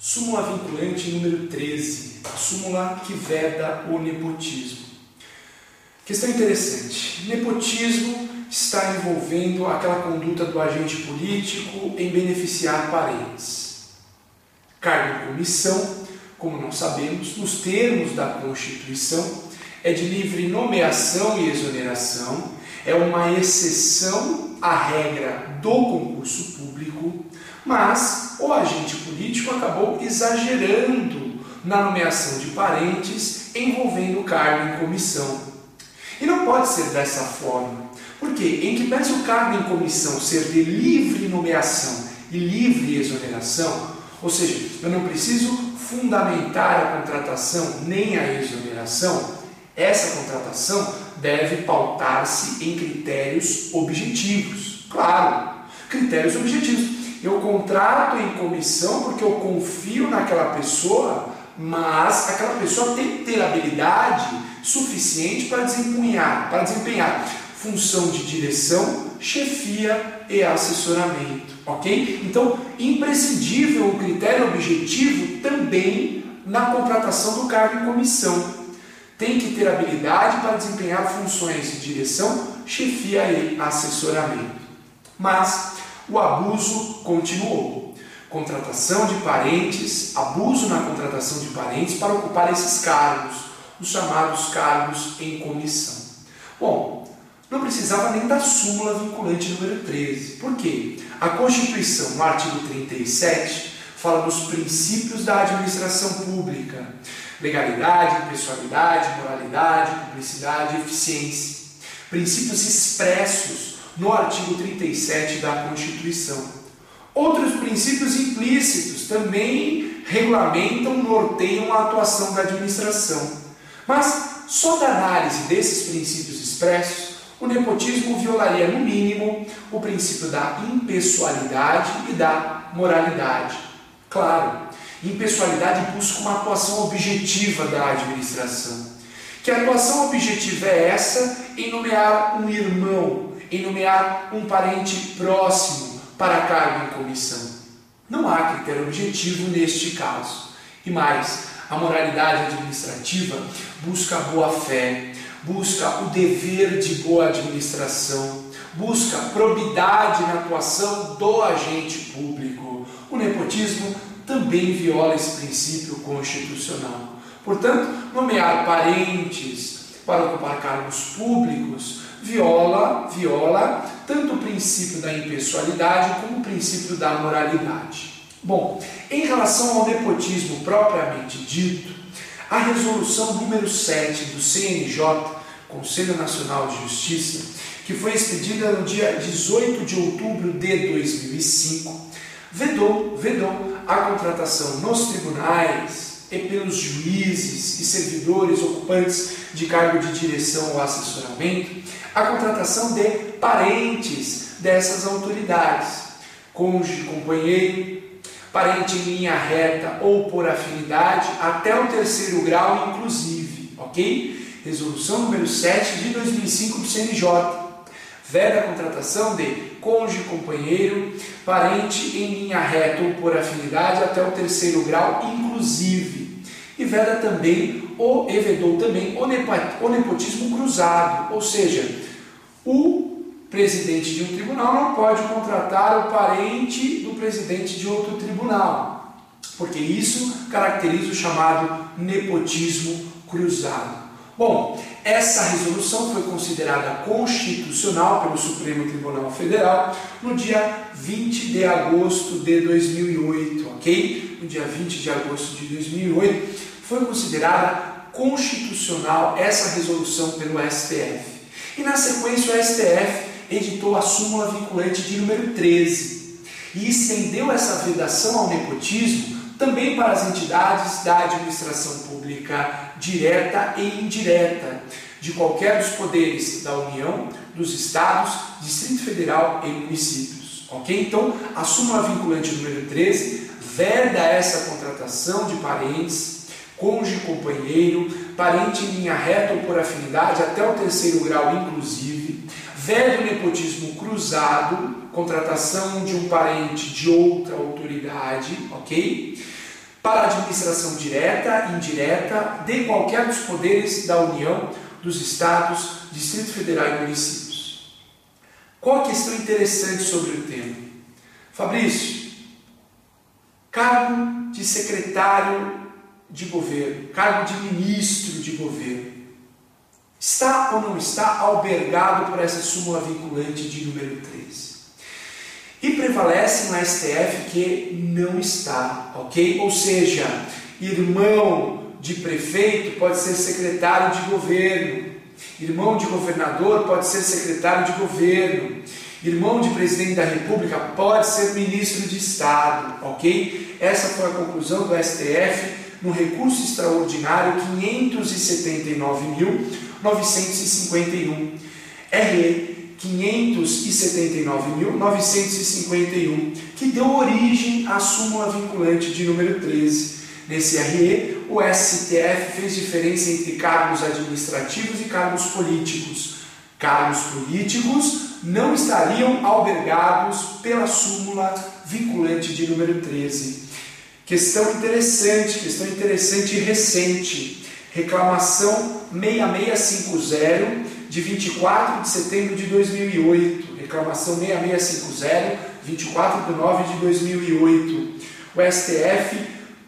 Súmula vinculante número 13, a súmula que veda o nepotismo. Questão interessante. Nepotismo está envolvendo aquela conduta do agente político em beneficiar parentes. Cargo em comissão, como nós sabemos, nos termos da Constituição, é de livre nomeação e exoneração, é uma exceção à regra do concurso público, mas o agente político acabou exagerando na nomeação de parentes envolvendo cargo em comissão. E não pode ser dessa forma, porque em que pese o cargo em comissão ser de livre nomeação e livre exoneração, ou seja, eu não preciso fundamentar a contratação nem a exoneração, essa contratação deve pautar-se em critérios objetivos. Claro, critérios objetivos. Eu contrato em comissão porque eu confio naquela pessoa, mas aquela pessoa tem que ter habilidade suficiente para desempenhar função de direção, chefia e assessoramento, ok? Então, imprescindível o critério objetivo também na contratação do cargo em comissão. Tem que ter habilidade para desempenhar funções de direção, chefia e assessoramento. Mas o abuso continuou. Contratação de parentes, abuso na contratação de parentes para ocupar esses cargos, os chamados cargos em comissão. Bom, não precisava nem da súmula vinculante número 13. Por quê? A Constituição, no artigo 37, fala dos princípios da administração pública. Legalidade, impessoalidade, moralidade, publicidade e eficiência. Princípios expressos no artigo 37 da Constituição. Outros princípios implícitos também regulamentam, norteiam a atuação da administração. Mas, só da análise desses princípios expressos, o nepotismo violaria, no mínimo, o princípio da impessoalidade e da moralidade. Claro, impessoalidade busca uma atuação objetiva da administração. Que atuação objetiva é essa em nomear um irmão, em nomear um parente próximo para cargo em comissão? Não há critério objetivo neste caso. E mais, a moralidade administrativa busca a boa-fé, busca o dever de boa administração, busca probidade na atuação do agente público. O nepotismo também viola esse princípio constitucional. Portanto, nomear parentes para ocupar cargos públicos viola tanto o princípio da impessoalidade como o princípio da moralidade. Bom, em relação ao nepotismo propriamente dito, a resolução número 7 do CNJ, Conselho Nacional de Justiça, que foi expedida no dia 18 de outubro de 2005, vedou a contratação nos tribunais e pelos juízes e servidores ocupantes de cargo de direção ou assessoramento, a contratação de parentes dessas autoridades, cônjuge, companheiro, parente em linha reta ou por afinidade, até o 3º grau inclusive, ok? Resolução número 7 de 2005 do CNJ. Veda a contratação de cônjuge, companheiro, parente em linha reta ou por afinidade até o 3º grau inclusive. E veda também, vedou também o nepotismo cruzado, ou seja, o presidente de um tribunal não pode contratar o parente do presidente de outro tribunal, porque isso caracteriza o chamado nepotismo cruzado. Bom, essa resolução foi considerada constitucional pelo Supremo Tribunal Federal no dia 20 de agosto de 2008, ok? No dia 20 de agosto de 2008 foi considerada constitucional essa resolução pelo STF. E na sequência o STF editou a súmula vinculante de número 13 e estendeu essa vedação ao nepotismo também para as entidades da administração pública direta e indireta, de qualquer dos poderes da União, dos Estados, Distrito Federal e municípios. Ok? Então, a súmula vinculante número 13 veda essa contratação de parentes, cônjuge, companheiro, parente em linha reta ou por afinidade até o 3º grau inclusive, veda o nepotismo cruzado, contratação de um parente de outra autoridade, ok? para a administração direta e indireta de qualquer dos poderes da União, dos Estados, Distrito Federal e municípios. Qual a questão interessante sobre o tema? Fabrício, cargo de secretário de governo, cargo de ministro de governo, está ou não está albergado por essa súmula vinculante de número 13? E prevalece no STF que não está, ok? Ou seja, irmão de prefeito pode ser secretário de governo, irmão de governador pode ser secretário de governo, irmão de presidente da República pode ser ministro de Estado, ok? Essa foi a conclusão do STF no recurso extraordinário 579.951, RE 579.951, que deu origem à súmula vinculante de número 13. Nesse RE, o STF fez diferença entre cargos administrativos e cargos políticos. Cargos políticos não estariam albergados pela súmula vinculante de número 13. Questão interessante e recente. Reclamação 6650 de 24 de setembro de 2008. Reclamação 6650, 24 de 9 de 2008. O STF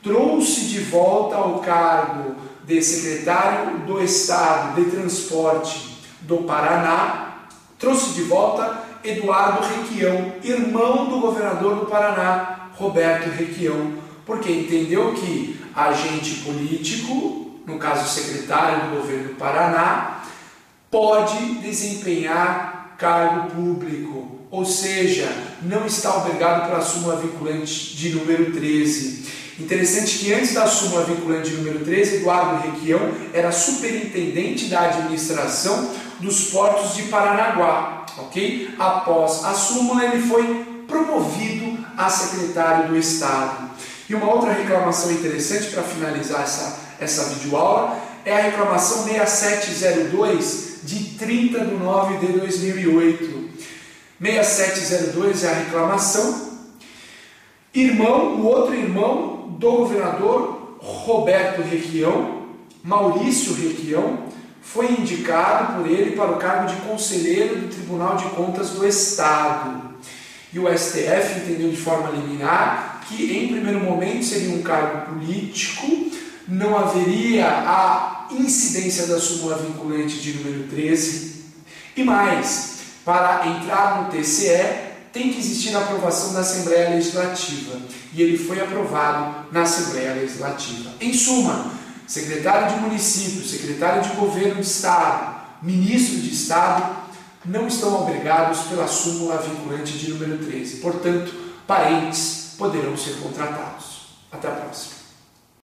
trouxe de volta ao cargo de secretário do Estado de Transporte do Paraná, trouxe de volta Eduardo Requião, irmão do governador do Paraná, Roberto Requião, porque entendeu que agente político, no caso secretário do governo do Paraná, pode desempenhar cargo público, ou seja, não está albergado pela súmula vinculante de número 13. Interessante que antes da súmula vinculante de número 13, Eduardo Requião era superintendente da administração dos portos de Paranaguá, ok? Após a súmula, ele foi promovido a secretário do Estado. E uma outra reclamação interessante para finalizar essa videoaula é a reclamação 6702 de 30 de 9 de 2008. 6702 é a reclamação. O outro irmão do governador Roberto Requião, Maurício Requião, foi indicado por ele para o cargo de conselheiro do Tribunal de Contas do Estado. E o STF entendeu de forma liminar que, em primeiro momento, seria um cargo político, não haveria a incidência da súmula vinculante de número 13, e mais, para entrar no TCE, tem que existir a aprovação da Assembleia Legislativa, e ele foi aprovado na Assembleia Legislativa. Em suma, secretário de município, secretário de governo de Estado, ministro de Estado, não estão albergados pela súmula vinculante de número 13. Portanto, parentes poderão ser contratados. Até a próxima.